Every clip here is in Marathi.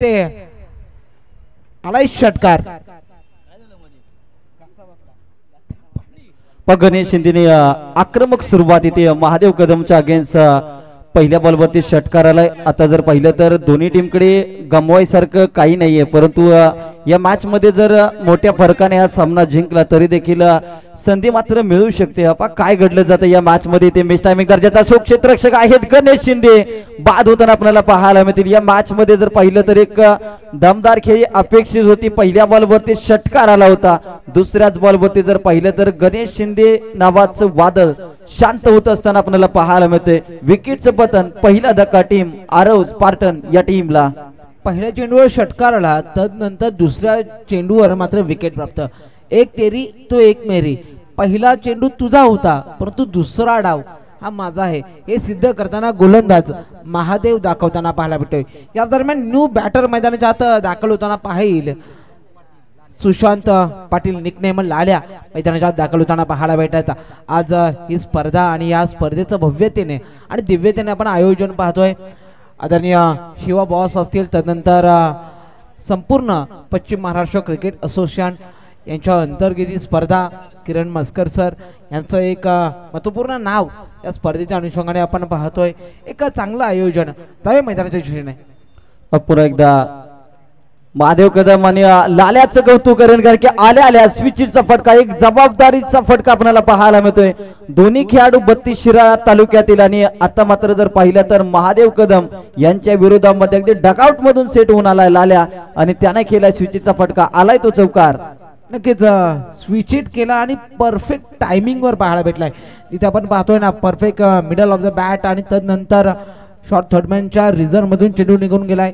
ते आलाय षटकार. गणेश शिंदेने आक्रमक सुरुवात इथे महादेव कदमच्या अगेन्स्ट पहिल्या बॉलवरती षटकार आलाय. आता जर पाहिलं तर दोन्ही टीमकडे गमवायसारखं काही नाहीये, परंतु या मॅच मध्ये जर मोठ्या फरकाने हा सामना जिंकला तरी देखील संधी मात्र मिळू शकते. आपा काय घडलं जातं या मॅच मध्ये ते मिस टायमिंग दर्जाचा सो क्षेत्ररक्षक आहेत गणेश शिंदे बाद होताना आपल्याला पाहायला मिळतील. या मॅच मध्ये जर पाहिलं तर एक दमदार खेळी अपेक्षित होती. पहिल्या बॉलवरती षटकार आला होता, दुसऱ्याच बॉलवरती जर पाहिलं तर गणेश शिंदे नावाचं वादळ शांत होत असताना आपल्याला पाहायला मिळते. विकेटचं पतन पहिला धक्का टीम आरव स्पार्टन या टीमला. पहिल्या चेंडूवर षटकार आला, तदनंतर दुसऱ्या चेंडूवर मात्र विकेट प्राप्त. एक तेरी तो एक मेरी. पहिला चेंडू तुझा होता, परंतु दुसरा डाव हा माझा आहे हे सिद्ध करताना गोलंदाज महादेव दाखवताना पाहायला भेटतोय. या दरम्यान न्यू बॅटर मैदानाच्या आत दाखल होताना पाहिल सुशांत पाटील निकनेम लाल्या मैदानाच्या दाखल होताना पाहायला भेटत. आज ही स्पर्धा आणि या स्पर्धेचं भव्यतेने आणि दिव्यतेने आपण आयोजन पाहतोय. आदरणीय शिवा बॉस असतील, तदनंतर संपूर्ण पश्चिम महाराष्ट्र क्रिकेट असोसिएशन यांच्या अंतर्गत ही स्पर्धा किरण मस्कर सर यांचं एक महत्वपूर्ण नाव या स्पर्धेच्या अनुषंगाने आपण पाहतोय. एक चांगलं आयोजन त्या मैदानाच्या दृष्टीने. पुन्हा एकदा महादेव कदम आणि लाल्याचं कौतुक करेन, कारण की आल्या स्विचचा फटका, एक जबाबदारीचा फटका आपल्याला पाहायला मिळतोय. दोन्ही खेळाडू 32 शिराळा तालुक्यातील आणि आता मात्र जर पाहिलं तर महादेव कदम यांच्या विरोधामध्ये अगदी डकआउट मधून सेट होऊन आलाय लाल्या आणि त्याने केलाय स्विचचा फटका. आलाय तो चौकार. नक्कीच स्विच हिट केला आणि परफेक्ट टायमिंग वर पाहायला भेटलाय. तिथे आपण पाहतोय ना perfect middle of the bat आणि तदनंतर शॉर्ट थर्डमॅनच्या रिझर्व मधून चेंडू निघून गेलाय.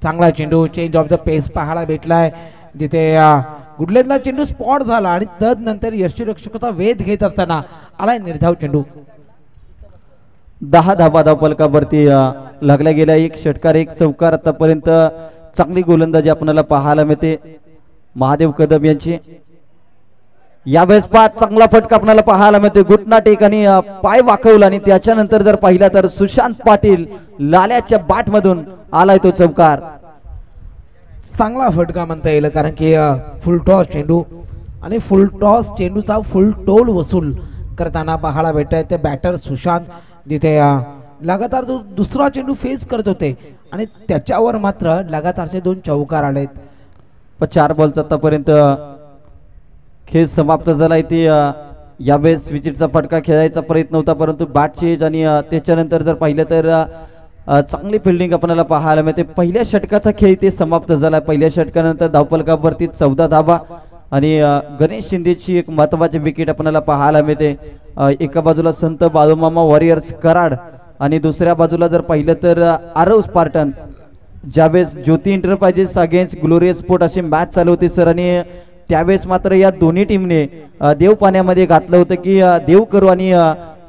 चांगला चेंडू, चेंज ऑफ द पेस पाहायला भेटलाय. जिथे गुडलेतला चेंडू स्पॉट झाला आणि तदनंतर यष्टीरक्षकाचा वेध घेत असताना आलाय निर्धाव चेंडू. 10 धावा धावफलकावरती लागल्या गेल्या. एक षटकार एक चौकार. आतापर्यंत चांगली गोलंदाजी आपल्याला पाहायला मिळते महादेव कदम यांची. यावेळेस चांगला फटका आपल्याला पाहायला मिळते. घुटना टेक आणि पाय वाकवला आणि त्याच्यानंतर जर पाहिला तर सुशांत पाटील लाल्याच्या बॅट मधून आलाय तो चौकार. चांगला फटका म्हणता येईल, कारण की फुल टॉस चेंडू आणि फुल टॉस चेंडूचा फुल टोल वसूल करताना पाहायला भेटत ते बॅटर सुशांत. जिथे लगातार जो दुसरा चेंडू फेस करत होते आणि त्याच्यावर मात्र लगातारचे 2 चौकार आलेत. 4 बॉलचा आतापर्यंत खेळ समाप्त झाला. इथे यावेळेस विकेटचा फटका खेळायचा प्रयत्न होता, परंतु बॅट चेंज आणि त्याच्यानंतर जर पाहिलं तर चांगली फिल्डिंग आपल्याला पाहायला मिळते. पहिल्या षटकाचा खेळ इथे समाप्त झाला. पहिल्या षटकानंतर धावफलकावरती 14 धावा आणि गणेश शिंदेची एक महत्वाची विकेट आपल्याला पाहायला मिळते. एका बाजूला संत बाळूमामा वॉरियर्स कराड आणि दुसऱ्या बाजूला जर पाहिलं तर आरव स्पार्टन. ज्यावेळेस ज्योती एंटरप्राइजेस अगेन्स्ट ग्लोरियस स्पोर्ट अशी मॅच चालू होती सर, आणि त्यावेळेस मात्र या दोन्ही टीमने देव पाण्यामध्ये घातलं होतं की देव करू आणि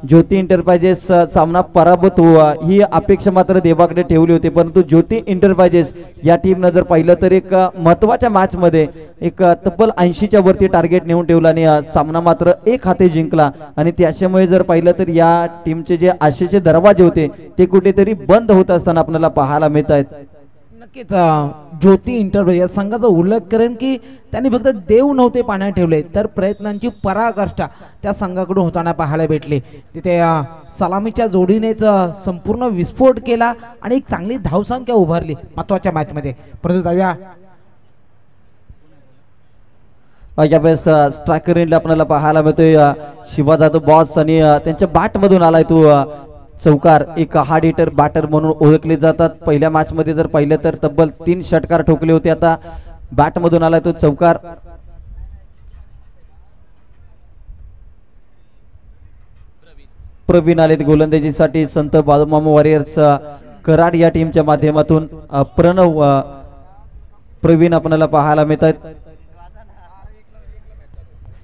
ज्योती एंटरप्राइजेस सामना पराभूत व्हावा ही अपेक्षा मात्र देवाकडे ठेवली होती. परंतु ज्योती एंटरप्राइजेस या टीमनं जर पाहिलं तर एक महत्वाच्या मॅच मध्ये एक तब्बल 80च्या वरती टार्गेट नेऊन ठेवला आणि सामना मात्र 1 हाती जिंकला. आणि त्याच्यामुळे जर पाहिलं तर या टीमचे जे आशेचे दरवाजे होते ते कुठेतरी बंद होत असताना आपल्याला पाहायला मिळत आहेत. नक्कीच ज्योती इंटरप्राइज या संघाचा उल्लेख करेन की त्यांनी फक्त देव नव्हते पाण्यात ठेवले, तर प्रयत्नांची पराकाष्ठा त्या संघाकडून होताना पाहायला भेटले. तिथे सलामीच्या जोडीनेच संपूर्ण विस्फोट केला आणि एक चांगली धावसंख्या उभारली महत्वाच्या मॅच मध्ये. परंतु जाऊया यावेळेस स्ट्रायकर एंडला आपल्याला पाहायला मिळतोय शिवा जाधव बॉस आणि त्यांच्या बॅट मधून आलाय तो चौकार. एक हार्ड हिटर बॅटर म्हणून ओळखले जातात. पहिल्या मॅच मध्ये जर पाहिलं तर तब्बल 3 षटकार ठोकले होते. आता बॅट मधून आलाय तो चौकार. प्रवीण आलेत गोलंदाजीसाठी संत बाळूमामा वॉरियर्स कराड या टीमच्या माध्यमातून. प्रणव प्रवीण आपल्याला पाहायला मिळतात.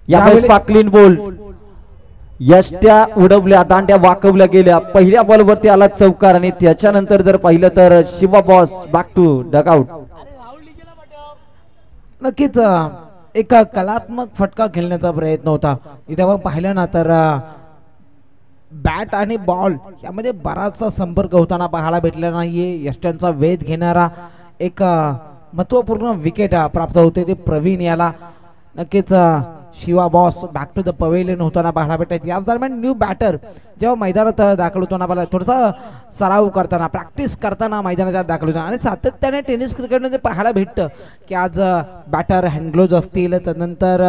यावेळेस क्लीन बोल्ड, यष्ट्या उडवल्या, दांड्या वाकवल्या गेल्या. पहिल्या बॉलवरती आला चौकार आणि त्याच्यानंतर जर पाहिलं तर Shiva boss back to dugout. नक्कीच एक कलात्मक फटका खेळण्याचा प्रयत्न होता. इथे आपण पाहिलं ना तर बॅट आणि बॉल यामध्ये बराचसा संपर्क होताना पाहायला भेटला नाहीये. यष्ट्यांचा वेध घेणारा एक महत्वपूर्ण विकेट प्राप्त होते ते प्रवीण याला. नक्कीच Shiva boss back to the pavilion होताना पाहायला भेटत. याच दरम्यान न्यू बॅटर जेव्हा मैदानात दाखल होताना मला थोडासा सराव करताना प्रॅक्टिस करताना मैदानात दाखल होताना आणि सातत्याने टेनिस क्रिकेटमध्ये पाहायला भेटतं की आज बॅटर हँडग्लोज असतील, त्यानंतर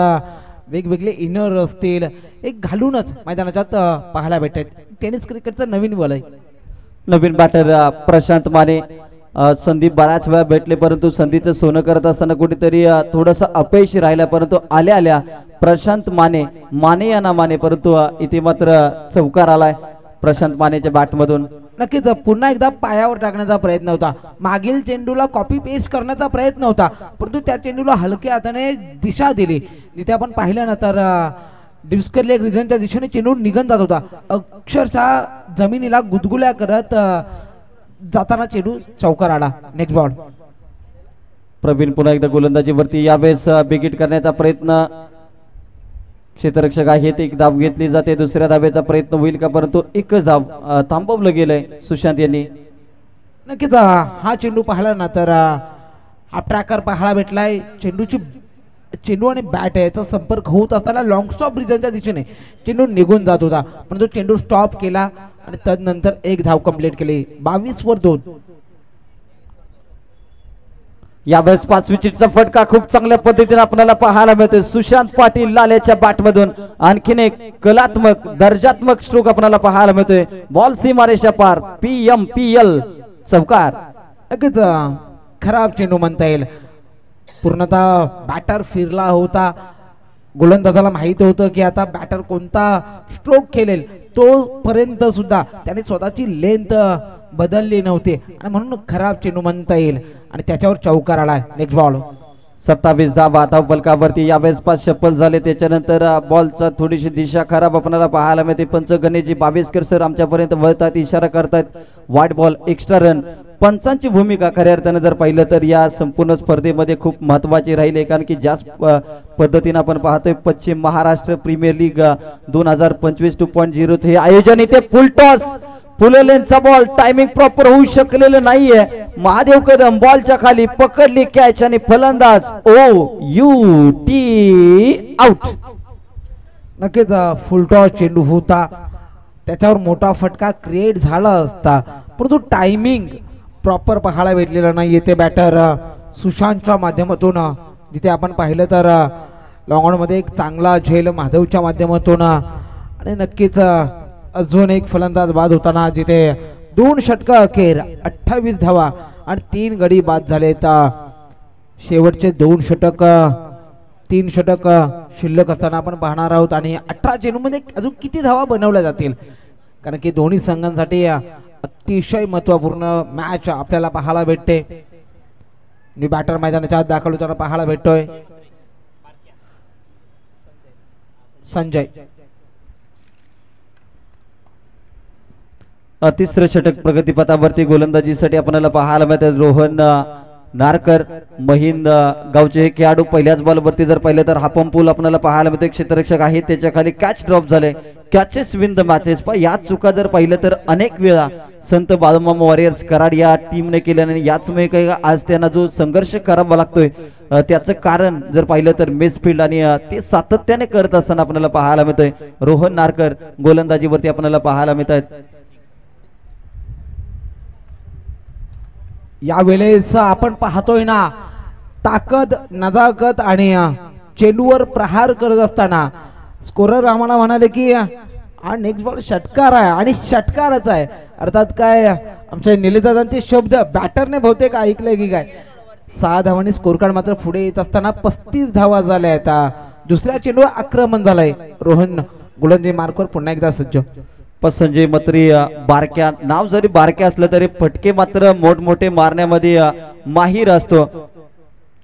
वेगवेगळे इनर असतील, एक घालूनच मैदानात पाहायला भेटत. टेनिस क्रिकेटचं नवीन वलय. नवीन बॅटर प्रशांत माने. संधी बऱ्याच वेळा भेटले परंतु संधीचं सोनं करत असताना कुठेतरी थोडंसं अपयशी राहिलं, परंतु आल्या आल्या प्रशांत माने या नामाने परंतु इथे मात्र चौकार आलाय प्रशांत मानेच्या बॅटमधून. नक्कीच पुन्हा एकदा पायावर टाकण्याचा प्रयत्न होता. मागील चेंडूला कॉपी पेस्ट करण्याचा प्रयत्न होता, परंतु त्या चेंडूला हलक्या हाताने दिशा दिली. जिथे आपण पाहिलं ना तर डिस्कर लेग रिजनच्या दिशेने चेंडू निघून जात होता. अक्षरशः जमिनीला गुदगुल्या करत जाताना चेंडू चौकार आला. Next ball. प्रवीण पुन्हा एकदा गोलंदाजीवरती. यावेळेस बिगिट करण्याचा प्रयत्न क्षेत्ररक्षक आहेत. एक धाव घेतली जाते. दुसऱ्या धावेचा प्रयत्न होईल का, परंतु एकच धाव थांबवलं गेलंय सुशांत यांनी. नक्कीच हा चेंडू पाहिला ना तर हा ट्रॅकर पाहायला भेटलाय. चेंडू आणि बॅट याचा संपर्क होत असताना लॉंग स्टॉप रिजनच्या दिशेने चेंडू निघून जात होता, परंतु चेंडू स्टॉप केला आणि तदनंतर एक धाव कंप्लीट केली. 22 वर 2. यावेळेस 5 विकेटचा फटका खूप चांगल्या पद्धतीने आपल्याला पाहायला मिळतोय सुशांत पाटील लालेच्या बॅटमधून. आणखीन एक कलात्मक दर्जात्मक स्ट्रोक आपल्याला पाहायला मिळतोय. बॉल सीमारेषा पार. PMPL चौकार. नक्कीच खराब चेंडू म्हणता येईल. पूर्णतः बॅटर फिरला होता. गोलंदाजाला माहित होतं की आता बॅटर कोणता स्ट्रोक खेळेल, तोपर्यंत सुद्धा त्याने स्वतःची लेंथ बदलली नव्हती आणि म्हणून खराब चेंडू म्हणता येईल आणि त्याच्यावर चौकार आला. Next ball. 27 धावा धाव फलकावरती. यावेळेस 5 शपल झाले. त्याच्यानंतर बॉलचा थोडीशी दिशा खराब आपल्याला पाहायला मिळते. पंच गणेशजी बावेस्कर सर आमच्यापर्यंत वळतात, इशारा करतात. वाईट बॉल, एक्स्ट्रा रन. पंचांची भूमिका खऱ्या अर्थानं जर पाहिलं तर या संपूर्ण स्पर्धेमध्ये खूप महत्वाची राहील, कारण की ज्या पद्धतीने आपण पाहतोय पश्चिम महाराष्ट्र प्रीमियर लीग 2025 2.0 हे आयोजन इथे फुल टॉस फुललेंचा बॉल टायमिंग प्रॉपर होऊ शकलेलं नाहीये. महादेव कदम बॉलच्या खाली पकडली कॅच आणि फलंदाज OUT आउट. नक्कीच फुल टॉस चेंडू होता, त्याच्यावर मोठा फटका क्रिएट झाला असता, परंतु टायमिंग प्रॉपर पाहायला भेटलेला नाहीये. ते बॅटर सुशांतच्या माध्यमातून जिथे आपण पाहिलं तर लॉंग मध्ये एक चांगला झेल माधवच्या माध्यमातून आणि नक्कीच अजून एक फलंदाज बाद होताना जिथे 2 षटका अखेर 28 धावा आणि 3 गडी बाद झालेत. शेवटचे 2 षटक 3 षटक शिल्लक असताना आपण पाहणार आहोत आणि 18 चेंडूमध्ये अजून किती धावा बनवल्या जातील, कारण की दोन्ही संघांसाठी अतिशय महत्वपूर्ण मॅच आपल्याला पाहायला भेटते. न्यू बॅटर मैदानाच्या आत दाखल होताना पाहायला भेटतोय संजय. तिसरं षटक प्रगतीपथावरती गोलंदाजीसाठी आपल्याला पाहायला मिळतात. रोहन नारकर महिंद गावचे हे खेळाडू पहिल्याच बॉलवरती जर पाहिलं तर हापंपूल आपल्याला पाहायला मिळतो. क्षेत्ररक्षक आहे त्याच्या खाली कॅच ड्रॉप झाले. Catches win the matches. या चुका जर पाहिलं तर अनेक वेळा संत बाळूमामा वॉरियर्स कराड या टीमने केल्या आणि याचमुळे काही आज त्यांना जो संघर्ष करावा लागतोय त्याचं कारण जर पाहिलं तर मिसफील्ड आणि ते सातत्याने करत असताना आपल्याला पाहायला मिळतोय. रोहन नारकर गोलंदाजीवरती आपल्याला पाहायला मिळत आहेत. या वेळेस आपण पाहतोय ना ताकद नजाकत आणि चेंडूवर प्रहार करत असताना स्कोरर आम्हाला म्हणाले की हा नेक्स्ट बॉल षटकार आहे आणि षटकारच आहे. अर्थात काय आमच्या निलेदादांचे शब्द बॅटरने बहुतेक ऐकले की काय. 6 धावांनी स्कोर कार्ड मात्र पुढे येत असताना 35 धावा झाल्या आहेत. दुसऱ्या चेंडूवर आक्रमण झालंय. रोहन गोलंदाजी मार्कवर पुन्हा एकदा सज्ज. संजय मत्री बारक्या नाव जरी बारक्या असलं तरी फटके मात्र मोठमोठे मारण्यामध्ये माहीर असतो.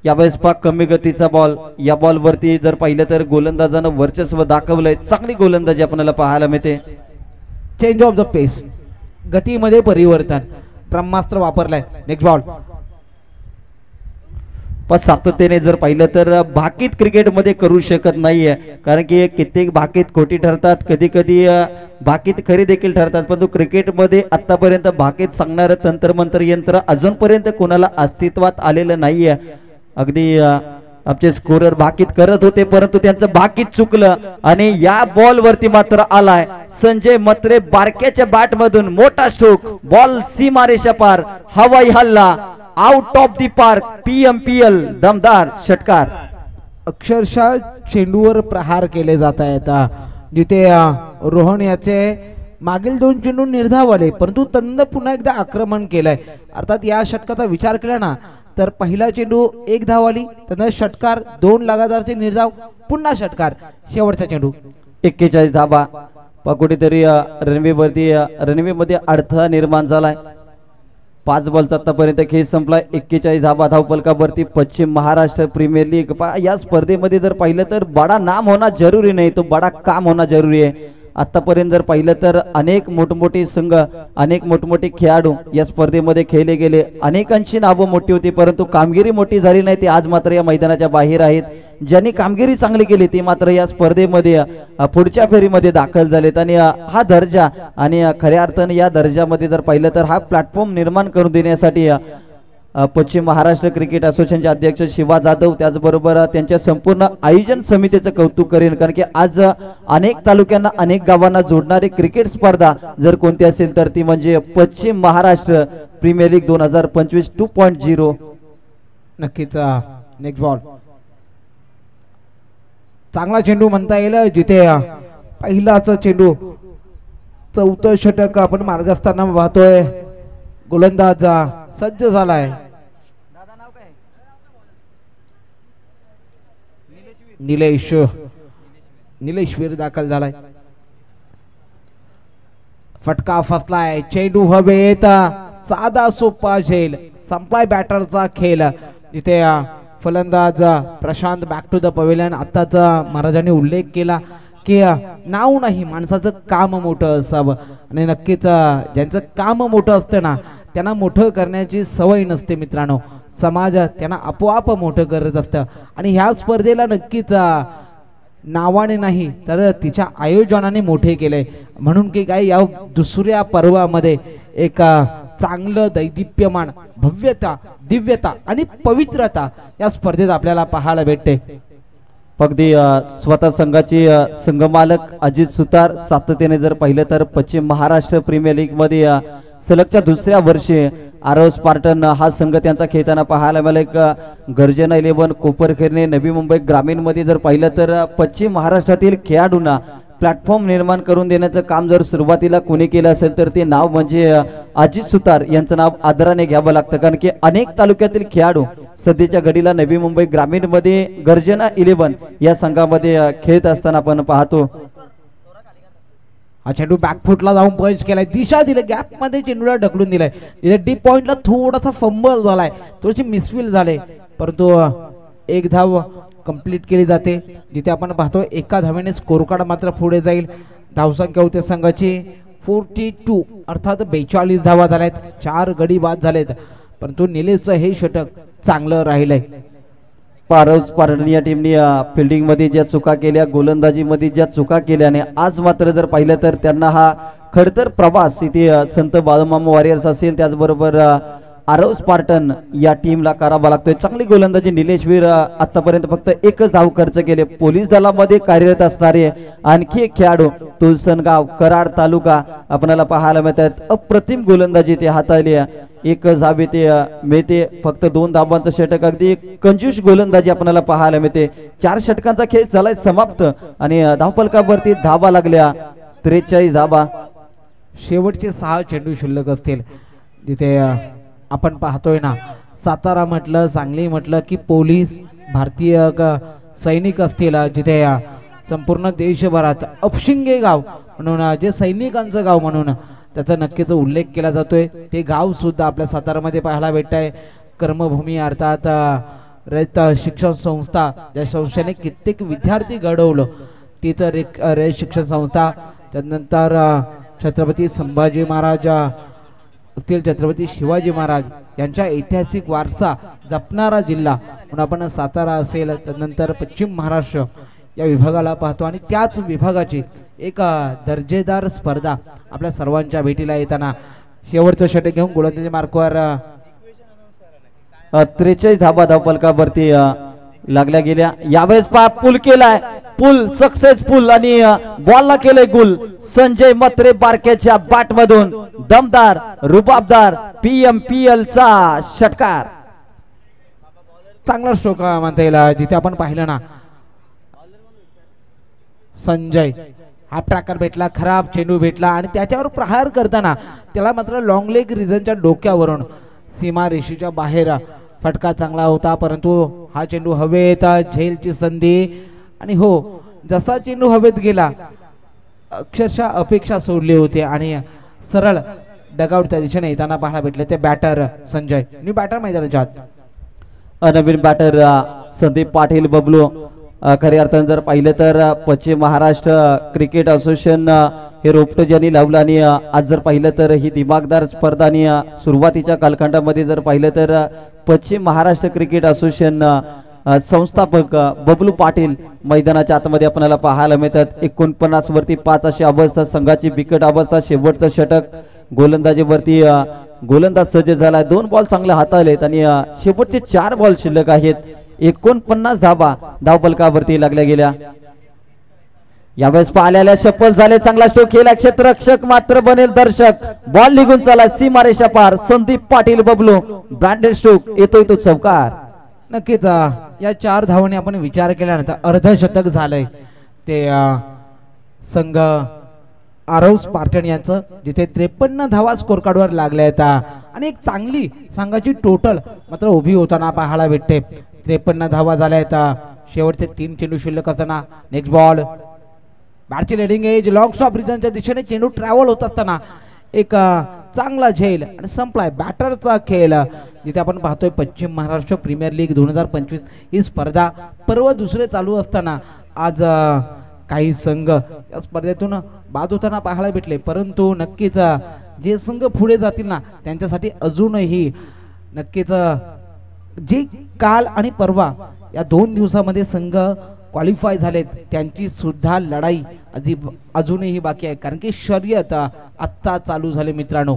यावेळेस पाक कमी गतीचा बॉल. या बॉल वरती जर पाहिलं तर गोलंदाजानं वर्चस्व दाखवलंय. चांगली गोलंदाजी आपल्याला पाहायला मिळते. चेंज ऑफ द पेस, गतीमध्ये परिवर्तन, ब्रह्मास्त्र वापरलाय. Next ball. पण सातत्याने जर पाहिलं तर भाकीत क्रिकेटमध्ये करू शकत नाहीये, कारण की कित्येक भाकीत खोटी ठरतात, कधी कधी भाकीत खरी देखील ठरतात, परंतु क्रिकेटमध्ये आतापर्यंत भाकीत सांगणारं तंत्रमंत्र यंत्र अजूनपर्यंत कोणाला अस्तित्वात आलेलं नाहीये. अगदी आमचे स्कोरर भाकीत करत होते, परंतु त्यांचं भाकीत चुकलं आणि या बॉल वरती मात्र आलाय संजय मत्रे बारक्याच्या बॅट मधून मोठा स्ट्रोक, बॉल सीमारेषा पार, हवाई हल्ला, out of the park, PMPL दमदार षटकार. अक्षरशः चेंडूवर प्रहार केले जात आहेत, जिथे रोहन याचे मागील 2 चेंडू निर्धावले, परंतु तंद पुन्हा एकदा आक्रमण केलंय. अर्थात या षटकाचा विचार केला ना तर पहिला चेंडू 1 धाव आली, त्यानंतर षटकार, 2 लगातारचे निर्धाव, पुन्हा षटकार, शेवटचा चेंडू 41 धाबा. कुठेतरी रणवे मध्ये अडथळा निर्माण झालाय. 5 बॉलचा आतापर्यंत खेळ संपलाय. 41 धाबा धावफलकावरती पश्चिम महाराष्ट्र प्रीमियर लीग. या स्पर्धेमध्ये जर पाहिलं तर बडा नाम होना जरुरी नाही, तो बडा काम होना जरुरी आहे. आतापर्यंत जर पाहिलं तर अनेक मोठमोठे संघ, अनेक मोठमोठे खेळाडू या स्पर्धेमध्ये खेळले गेले, अनेकांची नावं मोठी होती, परंतु कामगिरी मोठी झाली नाही. ते आज मात्र या मैदानाच्या बाहेर आहेत. ज्यांनी कामगिरी चांगली केली ते मात्र या स्पर्धेमध्ये पुढच्या फेरीमध्ये दाखल झालेत. आणि हा दर्जा आणि खऱ्या अर्थाने या दर्जामध्ये जर पाहिलं तर हा प्लॅटफॉर्म निर्माण करून देण्यासाठी पश्चिम महाराष्ट्र क्रिकेट असोसिएशनचे अध्यक्ष शिवा जाधव, त्याचबरोबर त्यांच्या संपूर्ण आयोजन समितीचं कौतुक करेन, कारण की आज अनेक तालुक्यांना, अनेक गावांना जोडणारी क्रिकेट स्पर्धा जर कोणती असेल तर ती म्हणजे पश्चिम महाराष्ट्र प्रीमियर लीग 2025 2.0. नक्कीच. नेक्स्ट बॉल, चांगला चेंडू म्हणता येईल, जिथे पहिलाच चेंडू, 4थं षटक आपण मार्गस्थाना पाहतोय. गोलंदाज सज्ज झालाय. निलेश वीर दाखल झालाय. फटका फसलाय, चेंडू हवेत, साधा सोपा झेल, संपलाय बॅटरचा खेळ. जिथे फलंदाज Prashant back to the pavilion. आताच महाराजांनी उल्लेख केला की नाव नाही, माणसाचं काम मोठं असावं, आणि नक्कीच ज्यांचं काम मोठं असतं ना त्यांना मोठं करण्याची सवय नसते मित्रांनो. समाज त्यांना आपोआप मोठं करत असतं, आणि ह्या स्पर्धेला नक्कीच नावाने नाही तर तिच्या आयोजनाने मोठे केले. म्हणून की काय, या दुसऱ्या पर्वामध्ये एक चांगलं दैदिप्यमान, भव्यता, दिव्यता आणि पवित्रता या स्पर्धेत आपल्याला पाहायला भेटते. अगदी स्वतः संघाचे संघमालक अजित सुतार सातत्याने जर पाहिलं तर पश्चिम महाराष्ट्र प्रीमियर लीग मध्ये सलगच्या 2ऱ्या वर्षी आरव स्पार्टन हा संघ त्यांचा खेळताना पाहायला मिळाला. गर्जना 11 कोपरखैरणे नवी मुंबई ग्रामीण मध्ये जर पाहिलं तर पश्चिम महाराष्ट्रातील खेळाडूंना प्लॅटफॉर्म निर्माण करून देण्याचं काम जर सुरुवातीला कोणी केलं असेल तर ते नाव म्हणजे अजित सुतार यांचं नाव आदराने घ्यावं लागतं, कारण की अनेक तालुक्यातील खेळाडू सध्याच्या घडीला नवी मुंबई ग्रामीण मध्ये गर्जना 11 या संघामध्ये खेळत असताना आपण पाहतो. हा चेंडू बॅकफुटला जाऊन पंच केलाय, दिशा दिली, गॅप मध्ये चेंडूला ढकलून दिलाय. तिथे डीप पॉइंटला थोडासा फंबल झालाय, थोडीशी मिसफील झाले, परंतु 1 धाव कंप्लीट केली जाते. जिथे आपण पाहतो 1 धावेने स्कोर कार्ड मात्र पुढे जाईल. धावसंख्या होते संघाची 42, अर्थात 42 धावा झाल्यात, 4 गडी बाद झालेत, परंतु निलेशचं हे षटक चांगलं राहिलंय. पारस पारणी या टीमने फिल्डिंग मध्ये ज्या चुका केल्या, गोलंदाजी मध्ये ज्या चुका केल्या, आणि आज मात्र जर पाहिलं तर त्यांना हा खडतर प्रवास इथे संत बाळूमामा वॉरियर्स असेल, त्याचबरोबर आरव स्पार्टन या टीमला करावा लागतोय. चांगली गोलंदाजी निलेश वीर आतापर्यंत फक्त 1च धाव खर्च केले. पोलीस दलामध्ये कार्यरत असणारे आणखी एक खेळाडू तुळसनगाव कराड तालुका आपल्याला पाहायला मिळतात. अप्रतिम गोलंदाजी ते हाताळली. 1 धाव ते मिळते, फक्त 2 धावांचं षटक, अगदी कंजूस गोलंदाजी आपल्याला पाहायला मिळते. 4 षटकांचा खेळ झालाय समाप्त आणि धावफलकावरती धावा लागल्या 43 धावा. शेवटचे 6 चेंडू शिल्लक असतील. जिथे आपण पाहतोय ना, सातारा म्हटलं, सांगली म्हटलं की पोलीस, भारतीय सैनिक असतील, जिथे संपूर्ण देशभरात अपशिंगे गाव म्हणून, जे सैनिकांचं गाव म्हणून त्याचा नक्कीच उल्लेख केला जातोय, ते गाव सुद्धा आपल्या सातारामध्ये पाहायला भेटत आहे. कर्मभूमी अर्थात रयत शिक्षण संस्था, ज्या संस्थेने कित्येक विद्यार्थी घडवलं, तीच रयत शिक्षण संस्था. त्यानंतर छत्रपती संभाजी महाराज असतील, छत्रपती शिवाजी महाराज यांचा ऐतिहासिक वारसा जपणारा जिल्हा म्हणून आपण सातारा असेल त्यानंतर पश्चिम महाराष्ट्र या विभागाला पाहतो आणि त्याच विभागाची एक दर्जेदार स्पर्धा आपल्या सर्वांच्या भेटीला येताना शेवटचं षटक घेऊन गोलंदाजी मार्कवर 43 धाबा धावफलकावरती लागल्या गेल्या. यावेळेस पूल केलाय, पूल सक्सेसफुल आणि बॉलला केलंय गुल. संजय मत्रे बारकेच्या बॅट मधून दमदार रुबाबदार PMPL चा षटकार. चांगला स्ट्रोक म्हणता येईल. जिथे आपण पाहिलं ना संजय हाफ ट्रॅकर भेटला, खराब चेंडू भेटला आणि त्याच्यावर प्रहार करताना त्याला मात्र लॉंग लेग रिझनच्या डोक्यावरून सीमा रेषेच्या बाहेर फटका चांगला होता, परंतु हा चेंडू हवेत झेलची संधी आणि हो जसा चेंडू हवेत गेला अक्षरशः अपेक्षा सोडली होती आणि सरळ डगआउटच्या दिशेने येताना पाहायला भेटले ते बॅटर संजय. न्यू बॅटर मैदानाच्या आत नवीन बॅटर संदीप पाटील बबलू. खऱ्या अर्थानं जर पाहिलं तर पश्चिम महाराष्ट्र क्रिकेट असोसिएशन हे रोपटं ज्यांनी लावलं आणि आज जर पाहिलं तर ही दिमागदार स्पर्धा आणि सुरुवातीच्या कालखंडामध्ये जर पाहिलं तर पश्चिम महाराष्ट्र क्रिकेट असोसिएशन संस्थापक बबलू पाटील मैदानाच्या आतमध्ये आपल्याला पाहायला मिळतात. 49 वरती 5 अशी अवस्था, संघाची बिकट अवस्था. शेवटचं षटक गोलंदाजीवरती गोलंदाज सज्ज झाला. 2 बॉल चांगले हाताळलेत आणि शेवटचे 4 बॉल शिल्लक आहेत. 49 धाबा धावफलकावरती लागल्या गेल्या. यावेळेस पाहिलेल्या सफल झाले. चांगला स्ट्रोक केला, क्षेत्ररक्षक मात्र बनेल दर्शक. बॉल निघून चला सीमारेषा पार. संदीप पाटील बबलू ब्रँडेड स्ट्रोक येतोय तो चौकार. नक्कीच या 4 धावांनी आपण विचार केल्यानंतर अर्धशतक झालंय ते संघ आरव स्पार्टन यांचं, जिथे 53 धावा स्कोर कार्डवर लागल्या आहेत आणि एक चांगली संघाची टोटल मात्र उभी होताना पाहायला भेटते. 53 धावा झाल्या आहेत. शेवटचे 3 चेंडू शिल्लक असताना नेक्स्ट बॉल बॅटची लेडिंग एज लॉंग स्टॉप रिजनच्या दिशेने चेंडू ट्रॅव्हल होत असताना एक चांगला झेल आणि संपलाय बॅटरचा खेळ. जिथे आपण पाहतोय पश्चिम महाराष्ट्र प्रीमियर लीग 2025 ही स्पर्धा पर्व दुसरे चालू असताना आज काही संघ या स्पर्धेतून बाद होताना पाहायला भेटले, परंतु नक्कीच जे संघ पुढे जातील ना त्यांच्यासाठी अजूनही नक्कीच जे काल आणि परवा या 2 दिवसामध्ये संघ क्वालिफाय झालेत त्यांची सुद्धा लढाई अजूनही बाकी आहे, कारण की शर्यत आत्ता चालू झाले मित्रांनो.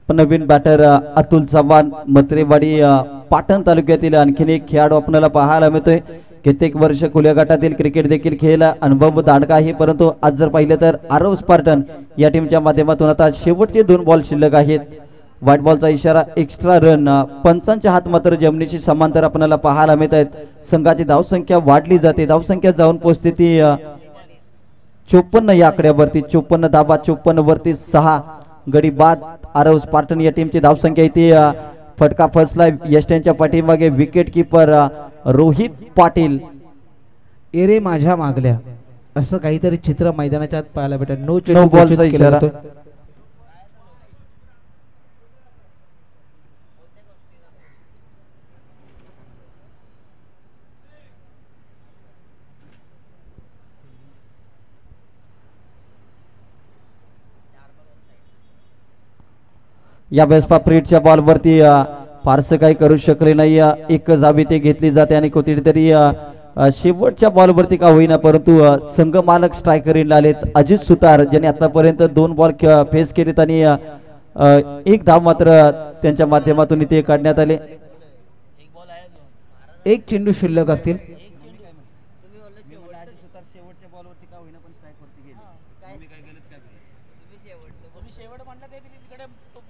नवीन बॅटर अतुल चव्हाण मत्रेवाडी पाटण तालुक्यातील आणखीन एक खेळाडू आपल्याला पाहायला मिळतोय. कित्येक वर्ष खुल्या गटातील क्रिकेट देखील खेळला, अनुभव दांडगा आहे, परंतु आज जर पाहिलं तर आरव स्पार्टन या टीमच्या माध्यमातून आता शेवटचे 2 बॉल शिल्लक आहेत. व्हाईट बॉलचा इशारा, एक्स्ट्रा रन. पंचांचे हात मात्र जमिनीशी समांतर आपल्याला पाहायला मिळत आहेत. संघाची धावसंख्या वाढली जाते, धावसंख्या जाऊन पोहोचते ती 54 या आकड्यावरती. 54 धाबा, 54 वरती 6 गडी बाद. आरव स्पार्टन या टीमची धावसंख्या इथे फटका फसलाय यष्ट्यांच्या पाठीमागे. Wicket keeper Rohit Patil. Array माझ्या मागल्या असं काहीतरी चित्र मैदानाच्या आत पाहायला भेटत. नो बॉलचा इशारा. या बेस्पा प्रीटच्या बॉलवरती फारसं काही करू शकले नाही. एक जाबी ते घेतली जाते आणि कुठेतरी शेवटच्या बॉलवरती का होईना, परंतु संघ मालक स्ट्रायकर आलेत अजित सुतार, ज्यांनी आतापर्यंत 2 बॉल फेस केलेत आणि 1 धाव मात्र त्यांच्या माध्यमातून इथे काढण्यात आले. 1 चेंडू शिल्लक असतील.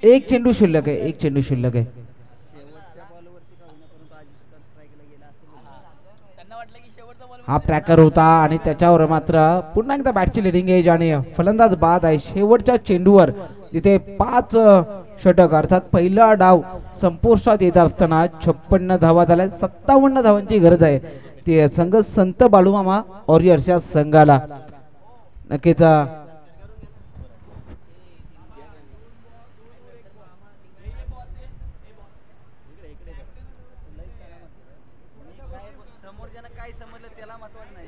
एक चेंडू शिल्लक आहे, 1 चेंडू शिल्लक आहे. हा ट्रॅकर होता आणि त्याच्यावर मात्र पुन्हा एकदा बॅटची लिडिंग एज आणि फलंदाज बाद आहे. शेवटच्या चेंडूवर जिथे 5 षटक अर्थात पहिला डाव संपुष्टात येत असताना 56 धावा झाल्या. 57 धावांची गरज आहे ते संघ संत बाळूमामा वॉरियर्स या संघाला. नक्कीच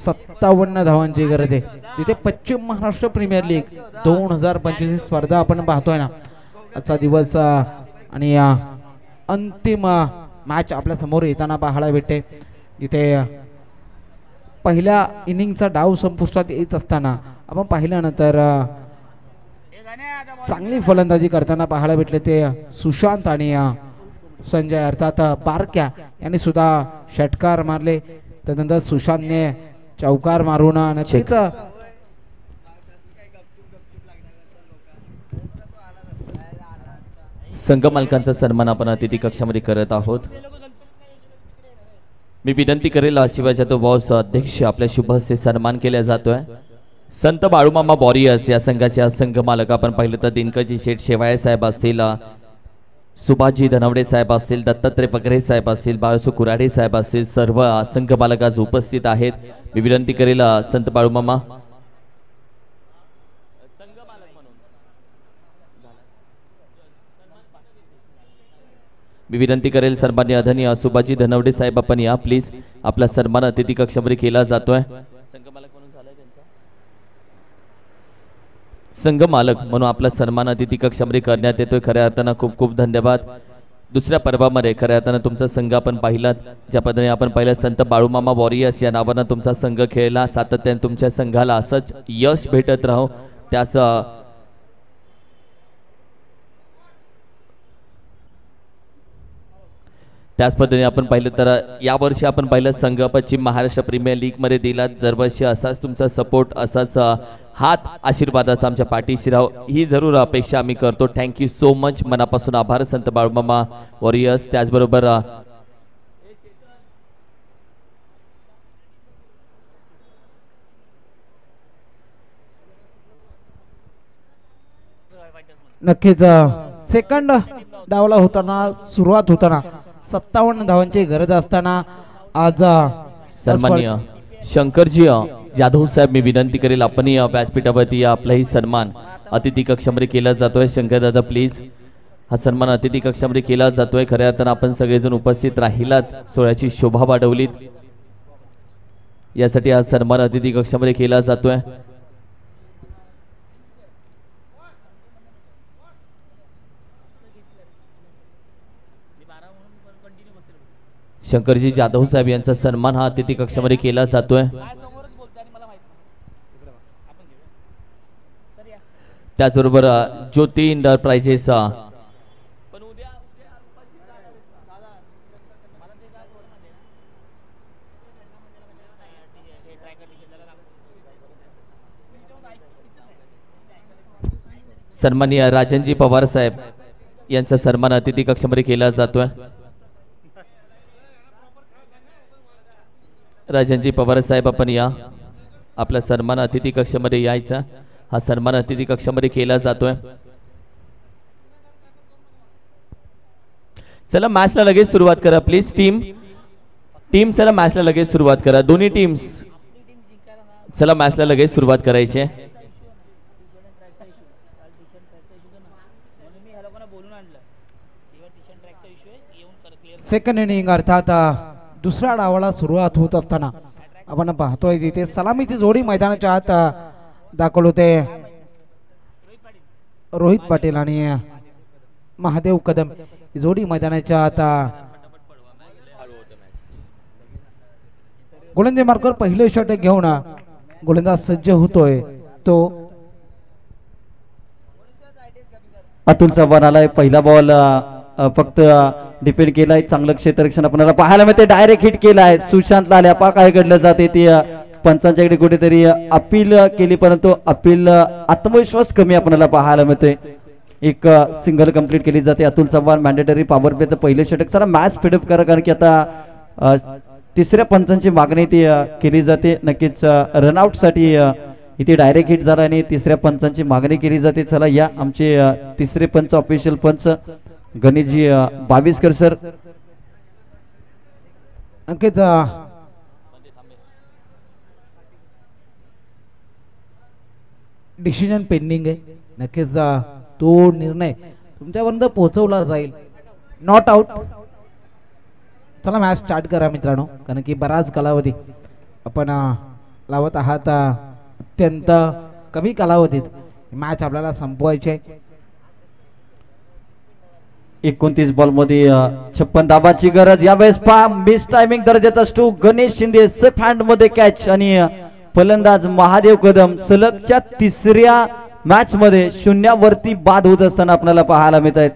सत्तावन्न धावांची गरज आहे. तिथे पश्चिम महाराष्ट्र प्रीमियर लीग 2025 स्पर्धा आपण पाहतोय ना. आजचा दिवस आणि अंतिम मॅच आपल्या समोर येताना पाहायला भेटते. इथे पहिल्या इनिंगचा डाव संपुष्टात येत असताना आपण पाहिल्यानंतर चांगली फलंदाजी करताना पाहायला भेटले ते सुशांत आणि संजय अर्थात बारक्या यांनी सुद्धा षटकार मारले. त्यानंतर सुशांतने चौकार मारून नक्कीच संघ मालकांचा सन्मान आपण अतिथी कक्षामध्ये करत आहोत. मी विनंती करेल शिवाजी तो बॉस अध्यक्ष आपल्या शुभ हस्ते सन्मान केला जातोय. संत बाळूमामा वॉरियर्स या संघाचे संघ मालक आपण पाहिलं तर दिनकरजी शेठ शेवाळे साहेब असतील, सुभाषजी धनवडे साहेब असतील, दत्तात्रय पगरे साहेब असतील, बाळसू कुराडे साहेब असतील, सर्व संघ मालक आज उपस्थित आहेत. मी विनंती करेल संत बाळूमामा मी विनंती करेल सन्मान्य आदरणीय सुभाषजी धनवडे साहेब आपण या प्लीज. आपला सन्मान अतिथी कक्षामध्ये केला जातोय. संघ मालक म्हणून आपला सन्मान अतिथी कक्षामध्ये करण्यात येतोय. खऱ्या अर्थानं खूप खूप धन्यवाद. दुसऱ्या पर्वामध्ये खऱ्या अर्थानं तुमचा संघ आपण पाहिलात, ज्या पद्धतीने आपण पाहिलं संत बाळूमामा वॉरियर्स या नावानं तुमचा संघ खेळला. सातत्याने तुमच्या संघाला असंच यश भेटत राहो. त्याच त्याच पद्धतीने आपण पाहिलं तर यावर्षी आपण पाहिलं संघ पश्चिम महाराष्ट्र प्रीमियर लीग मध्ये दिला. दरवर्षी असाच तुमचा सपोर्ट, असाच हात आशीर्वादाचा आमच्या पाठीशी राहो ही जरूर अपेक्षा आम्ही करतो. Thank you so much. मनापासून आभार संत बाळूमामा वॉरियर्स. त्याचबरोबर नक्कीच सेकंड डावला होताना सुरुवात होताना 57 धावांची गरज असताना आज सन्माननीय शंकरजी जाधव साहेब मी विनंती करेल आपण व्यासपीठावरती आपलाही सन्मान अतिथी कक्षामध्ये केला जातोय. शंकर दादा प्लीज हा सन्मान अतिथी कक्षामध्ये केला जातोय. खऱ्या अर्थानं आपण सगळेजण उपस्थित राहिलात, सोहळ्याची शोभा वाढवलीत, यासाठी हा सन्मान अतिथी कक्षामध्ये केला जातोय. शंकरजी जाधव साहेब यांचा सन्मान हा अतिथी कक्षामध्ये केला जातोय. त्याचबरोबर ज्योती इंटरप्राइजेस सन्माननीय राजनजी पवार साहेब यांचा सन्मान अतिथी कक्षामध्ये केला जातोय. राजनजी पवार साहेब आपण या, आपला सन्मान अतिथी कक्षामध्ये यायचा. हा सन्मान अतिथी कक्षामध्ये केला जातोय. चला मॅचला लगेच सुरुवात करा प्लीज. टीम चला मॅचला लगेच सुरुवात करा. दोन्ही टीम्स चला मॅचला लगेच सुरुवात करायची. सेकंड इनिंग अर्थात दुसऱ्या डावाला सुरुवात होत असताना आपण पाहतोय तिथे सलामीची जोडी मैदानाच्या आत दाखल होते. रोहित पाटील आणि महादेव कदम ही जोडी मैदानाच्या आत. गोलंदाज मार्कर पहिले षटक घेऊन गोलंदाज सज्ज होतोय. तो अतुल चव्हाण आलाय. पहिला बॉल फक्त डिफेंड केलाय. चांगलं क्षेत्ररक्षण आपल्याला पाहायला मिळते. डायरेक्ट हिट केलाय. सुशांतला आल्या पा काय घडलं जाते ते पंचांच्याकडे कुठेतरी अपील केली, परंतु अपील आत्मविश्वास कमी आपल्याला पाहायला मिळते. एक सिंगल कंप्लीट केली जाते. अतुल चव्हाण मॅन्डेटरी पॉवर प्लेचं पहिले षटक. जरा मॅच स्पीडअप करा, कारण की आता तिसऱ्या पंचांची मागणी ती केली जाते. नक्कीच रनआउट साठी इथे डायरेक्ट हिट झाला आणि तिसऱ्या पंचांची मागणी केली जाते. चला या आमचे तिसरे पंच, ऑफिशियल पंच गणेशजी बावीसकर सर. नक्कीच डिसिजन पेंडिंग आहे. नक्कीच तो निर्णय तुमच्यापर्यंत पोहोचवला जाईल. Not out. चला मॅच स्टार्ट करा मित्रांनो, कारण की बराच कालावधी आपण लावत आहात. अत्यंत कमी कालावधीत मॅच आपल्याला संपवायची आहे. 29 बॉल मध्ये 56 धाबांची गरज. यावेळेस पहा मिस टायमिंग दर्जाचा स्टू गणेश शिंदे सेफ हँड मध्ये कॅच आणि फलंदाज महादेव कदम सलगच्या तिसऱ्या मॅच मध्ये शून्यावरती बाद होत असताना आपल्याला पाहायला मिळत आहेत.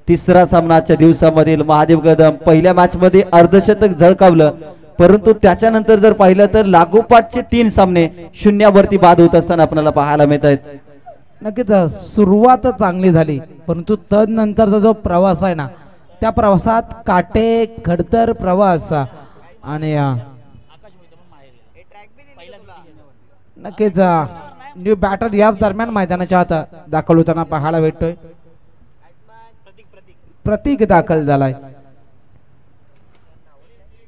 तिसरा सामनाच्या दिवसामधील महादेव कदम पहिल्या मॅच मध्ये अर्धशतक झळकावलं, परंतु त्याच्यानंतर जर पाहिलं तर लागोपाठचे 3 सामने शून्यावरती बाद होत असताना आपल्याला पाहायला मिळत आहेत. नक्कीच सुरुवात चांगली झाली, परंतु तदनंतरचा जो प्रवास आहे ना, त्या प्रवासात काटे खडतर प्रवास आणि नक्कीच न्यू बॅटर याच दरम्यान मैदानाच्या आत दाखल होताना पाहायला भेटतोय. प्रतीक दाखल झालाय.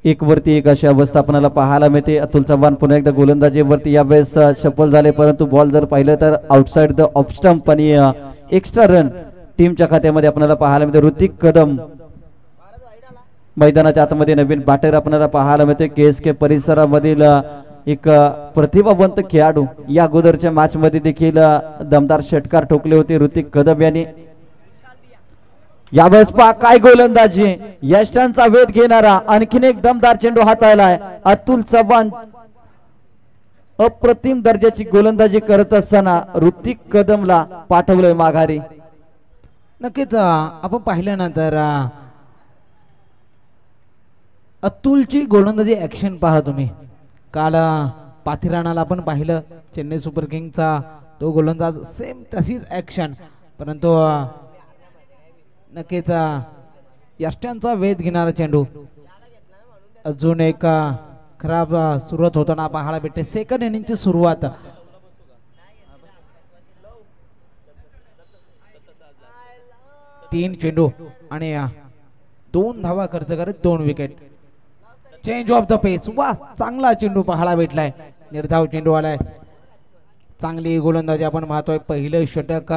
एक वरती एक अशी अवस्था आपल्याला पाहायला मिळते. अतुल चव्हाण पुन्हा एकदा गोलंदाजीवरती यावेळेस सफल झाले, परंतु बॉल जर पाहिलं तर आउटसाइड द ऑफ स्टंप आणि एक्स्ट्रा रन टीमच्या खात्यामध्ये आपल्याला पाहायला मिळते. ऋतिक कदम मैदानाच्या आतमध्ये नवीन बॅटर आपल्याला पाहायला मिळते. KSK परिसरामधील एक प्रतिभावंत खेळाडू या अगोदरच्या मॅच मध्ये देखील दमदार षटकार ठोकले होते ऋतिक कदम यांनी. यावेळेस पहा काय गोलंदाजी, यष्टांचा वेध घेणारा आणखीन एक दमदार चेंडू हाताळलाय. अतुल चव्हाण अप्रतिम दर्जाची गोलंदाजी करत असताना ऋतिक कदमला पाठवलंय माघारी. नक्कीच आपण पाहिल्यानंतर अतुलची गोलंदाजी ऍक्शन पहा तुम्ही. काल पाथिराणाला आपण पाहिलं चेन्नई सुपर किंगचा तो गोलंदाज सेम तशीच ऍक्शन, परंतु नक्कीच यष्ट्यांचा वेध घेणारा चेंडू. अजून एक खराब सुरुवात होताना पाहायला भेटते. सेकंड इनिंगची सुरुवात. तीन चेंडू आणि 2 धावा खर्च करत 2 विकेट. चेंज ऑफ द पेस. वा, चांगला चेंडू पाहायला भेटलाय. निर्धाव चेंडू आलाय. चांगली गोलंदाजी आपण पाहतोय. पहिलं षटक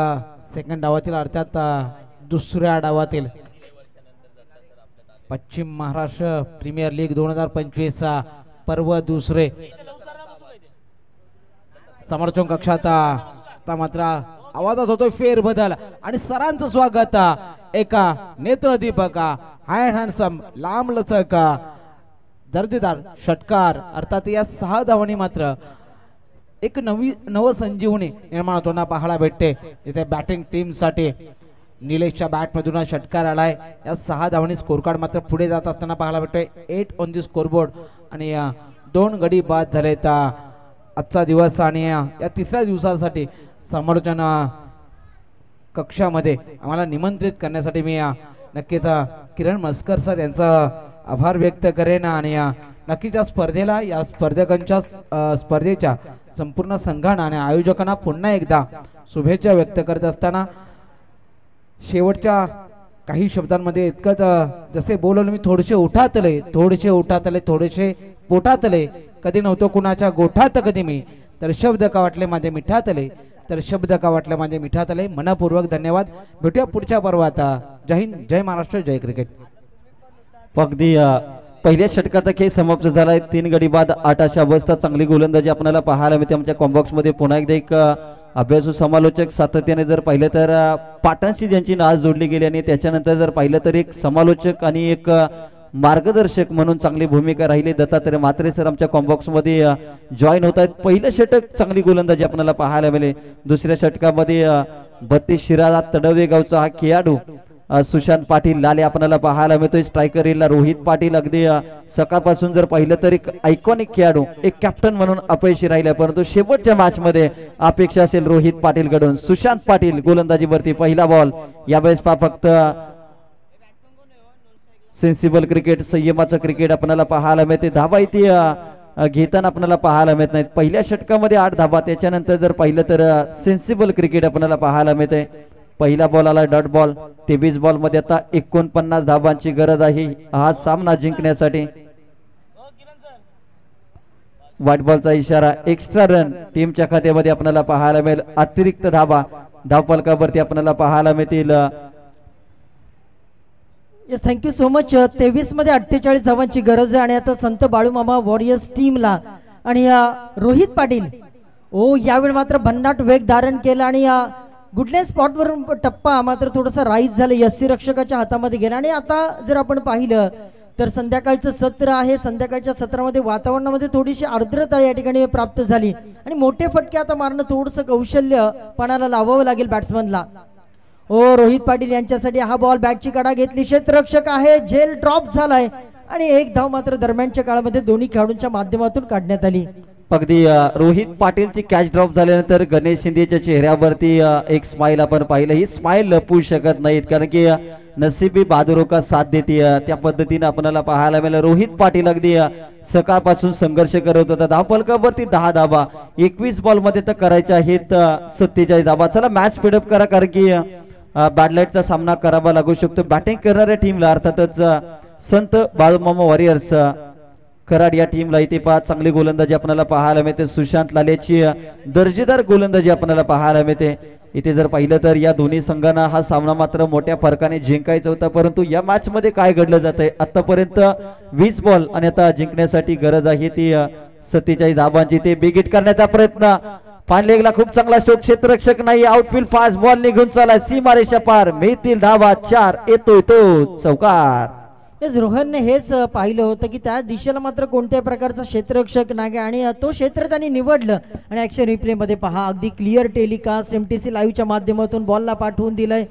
सेकंड डावातील अर्थात दुसऱ्या डावातील. पश्चिम महाराष्ट्र प्रीमियर लीग 2025 पर्व दुसरे समर्थन कक्षात मात्र आवाजात होतोय फेरबदल आणि सरांचं स्वागत. एका नेत्रदीपक हँडसम लांब लचक दर्जेदार षटकार अर्थात या 6 धावांनी मात्र एक नवसंजीवनी निर्माण होताना पाहायला भेटते. तिथे बॅटिंग टीम साठी निलेशच्या बॅट मधून षटकार आलाय. या 6 धावांनी स्कोर कार्ड मात्र पुढे जात असताना पाहायला भेटतोय. 8 ऑन दी स्कोरबोर्ड आणि 2 गडी बाद झालेत आजचा दिवस. आणि या तिसऱ्या दिवसासाठी समालोचन कक्षामध्ये आम्हाला निमंत्रित करण्यासाठी मी नक्कीच किरण मस्कर सर यांचा आभार व्यक्त करेन. आणि नक्कीच या स्पर्धेला या स्पर्धकांच्या स्पर्धेच्या संपूर्ण संघांना आणि आयोजकांना पुन्हा एकदा शुभेच्छा व्यक्त करत असताना शेवटच्या काही शब्दांमध्ये इतकंच जसे बोलवलं मी, थोडेसे उठातले थोडेसे पोटातले, कधी नव्हतं कुणाच्या गोठात कधी मी, तर शब्द का वाटले माझे मिठातले, तर शब्द का वाटले माझे मिठातले. मनपूर्वक धन्यवाद. भेटूया पुढच्या पर्वात. जय हिंद, जय महाराष्ट्र, जय क्रिकेट. अगदी पहिल्या षटकाचा खेळ समाप्त झालाय. 3 गडी बाद 8 अशा अवस्था. चांगली गोलंदाजी आपल्याला पाहायला मिळते. आमच्या कॉम्बॉक्स मध्ये पुन्हा एकदा एक अभ्यासू समालोचक सातत्याने जर पाहिलं तर पाटणशी ज्यांची नाळ जोडली गेली आणि त्याच्यानंतर जर पाहिलं तर एक समालोचक आणि एक मार्गदर्शक म्हणून चांगली भूमिका राहिली. दत्तात्रय म्हात्रे सर आमच्या कॉम्बॉक्स मध्ये जॉईन होत आहेत. पहिलं षटक चांगली गोलंदाजी आपल्याला पाहायला मिळेल. दुसऱ्या षटकामध्ये 32 शिराळा तडवे गावचा हा खेळाडू सुशांत पाटील लाले आपल्याला पाहायला मिळतोय. स्ट्रायकर एला रोहित पाटील अगदी सकाळपासून जर पाहिलं तर एक आयकॉनिक खेळाडू, एक कॅप्टन म्हणून अपयशी राहिला, परंतु शेवटच्या मॅच मध्ये अपेक्षा असेल रोहित पाटील कडून. सुशांत पाटील गोलंदाजीवरती पहिला बॉल. यावेळेस फक्त सेन्सिबल क्रिकेट, संयमाचं क्रिकेट आपल्याला पाहायला मिळते. धावा इथे घेताना आपल्याला पाहायला मिळत नाहीत. पहिल्या षटकामध्ये 8 धावा, त्याच्यानंतर जर पाहिलं तर सेन्सिबल क्रिकेट आपल्याला पाहायला मिळते. पहिला बॉल आला डॉट बॉल. 23 बॉल मध्ये आता 49 धावांची गरज आहे हा सामना जिंकण्यासाठी. व्हाईट बॉलचा इशारा. एक्स्ट्रा रन टीमच्या खात्यामध्ये आपल्याला पाहायला मिळेल. अतिरिक्त धावा धावफलकावरती आपल्याला पाहायला मिळतील. Yes, thank you so much. 23 मध्ये 48 धावांची गरज आहे आणि आता संत बाळूमामा वॉरियर्स टीमला आणि रोहित पाटील यावेळी मात्र भन्नाट वेग धारण केला आणि गुडनेस स्पॉटवर टप्पा मात्र थोडासा राईज झालं, यस्सी रक्षकाच्या हातामध्ये गेला. आणि आता जर आपण पाहिलं तर संध्याकाळचं सत्र आहे. संध्याकाळच्या सत्रामध्ये वातावरणामध्ये थोडीशी आर्द्रता या ठिकाणी प्राप्त झाली आणि मोठे फटके आता मारणं थोडंसं कौशल्य पणाला लावावं लागेल बॅट्समनला. रोहित पाटील यांच्यासाठी हा बॉल बॅटची कडा घेतली, क्षेत्ररक्षक आहे, झेल ड्रॉप झालाय आणि एक धाव मात्र दरम्यानच्या काळामध्ये दोन्ही खेळाडूंच्या माध्यमातून काढण्यात आली. अगदी रोहित पाटीलची कॅच ड्रॉप झाल्यानंतर गणेश शिंदेच्या चेहऱ्यावरती एक स्माइल आपण पाहिलं. ही स्माइल लपवू शकत नाहीत कारण की नसीबी बहादुरो का साथ देते, त्या पद्धतीने आपल्याला पाहायला मिळालं. रोहित पाटील अगदी सकाळपासून संघर्ष करत होता. धावफलकावरती 10 धाबा 21 बॉल मध्ये तर करायच्या आहेत 47 धाबा. चला मॅच स्पीडअप करा कारण की बॅडलाईटचा सामना करावा लागू शकतो. बॅटिंग करणाऱ्या टीमला अर्थातच संत बाळूमामा वॉरियर्स कराड या टीमला इथे चांगली गोलंदाजी आपल्याला पाहायला मिळते. सुशांत लालेची दर्जेदार गोलंदाजी आपल्याला पाहायला मिळते. इथे जर पाहिलं तर या दोन्ही संघांना हा सामना मात्र मोठ्या फरकाने जिंकायचा होता, परंतु या मॅच मध्ये काय घडलं जात आहे आतापर्यंत 20 बॉल आणि आता जिंकण्यासाठी गरज आहे ती 47 धाबांची. ते बिग हिट करण्याचा प्रयत्न, पानलेगला खूप चांगला स्ट्रोक, क्षेत्ररक्षक नाही, आउटफील्ड फास्ट बॉल निघून चालला, सीमारेषा पार, मिळतील धावा 4, येतोय तो चौकार. रोहनने हेच पाहिलं होतं की त्या दिशेला मात्र कोणत्याही प्रकारचा क्षेत्ररक्षक नाही आणि तो क्षेत्र त्यांनी निवडलं. आणि ऍक्शन रिप्ले मध्ये पहा, अगदी क्लिअर टेलिकास्ट MTC लाईव्हच्या माध्यमातून बॉलला पाठवून दिलंय.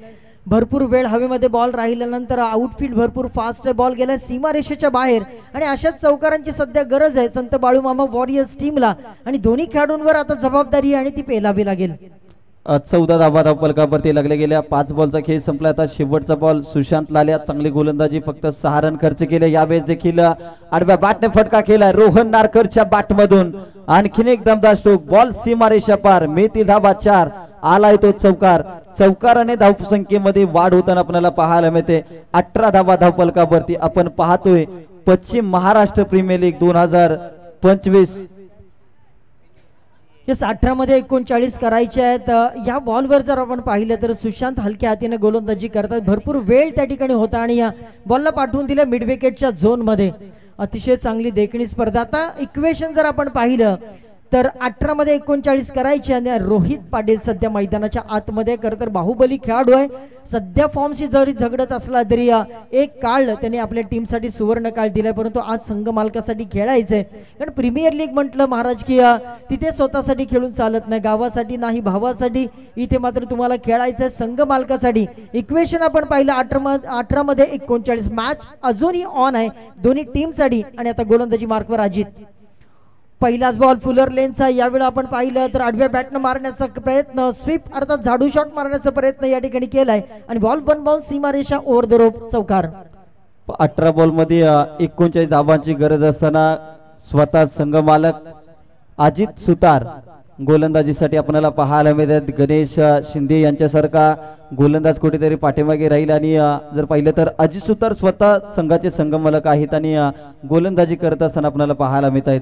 भरपूर वेळ हवेमध्ये बॉल राहिल्यानंतर आउटफील्ड भरपूर फास्ट बॉल गेलाय सीमारेषेच्या बाहेर आणि अशाच चौकारांची सध्या गरज आहे संत बाळूमामा वॉरियर्स टीमला. आणि दोन्ही खेळाडूंवर आता जबाबदारी आणि ती पेलावी लागेल. 14 धावा धावफलकावरती लागले गेल्या. 5 बॉलचा खेळ संपला. आता शेवटचा बॉल सुशांत लाल्या, चांगली गोलंदाजी, फक्त 6 रन खर्च केले. यावेळेस देखील आडव्या बॅटने फटका केला रोहन नारकरच्या बॅटमधून. आणखीन एक दमदार स्ट्रोक, बॉल सीमारेषा पार, मिळतील धावा 4, आलाय तो चौकार. चौकाराने धावसंख्येमध्ये वाढ होताना आपल्याला पाहायला मिळते. 18 धावा धावफलकावरती आपण पाहतोय. पश्चिम महाराष्ट्र प्रीमियर लीग 2025 या 18 मध्ये 39 करायचे आहेत. या बॉलवर जर आपण पाहिलं तर सुशांत हलक्या हातीने गोलंदाजी करतात. भरपूर वेळ त्या ठिकाणी होता आणि या बॉलला पाठवून दिलं मिड विकेटच्या झोन मध्ये. अतिशय चांगली देखणी स्पर्धा. आता इक्वेशन जर आपण पाहिलं तर 18 मध्ये 39 करायचे आणि रोहित पाटील सध्या मैदानाच्या आतमध्ये खरं तर बाहुबली खेळाडू आहे. सध्या फॉर्मशी जरी झगडत असला तरी एक काळ त्यांनी आपल्या टीमसाठी सुवर्ण काळ दिलाय, परंतु आज संघ मालकासाठी खेळायचंय. कारण प्रीमियर लीग म्हटलं महाराज की तिथे स्वतःसाठी खेळून चालत नाही, गावासाठी नाही, भावासाठी. इथे मात्र तुम्हाला खेळायचंय संघ मालकासाठी. इक्वेशन आपण पाहिलं 18 मध्ये 39. मॅच अजूनही ऑन आहे दोन्ही टीमसाठी. आणि आता गोलंदाजी मार्कवर अजित. पहिलाच बॉल फुलर लेनचा. यावेळी आपण पाहिलं तर आडव्या बॅटनं मारण्याचा प्रयत्न, स्वीप अर्थात झाडू शॉट मारण्याचा प्रयत्न या ठिकाणी केलाय आणि बॉल 1 बाउन्स सीमारेषा ओव्हर द रोप चौकार. 18 बॉल मध्ये 39 धावांची गरज असताना स्वतः संघ मालक अजित सुतार गोलंदाजीसाठी आपल्याला पाहायला मिळतात. गणेश शिंदे यांच्यासारखा गोलंदाज कुठेतरी पाठीमागे राहील. आणि जर पाहिलं तर अजित सुतार स्वतः संघाचे संघ मालक आहेत आणि गोलंदाजी करत असताना आपल्याला पाहायला मिळत आहेत.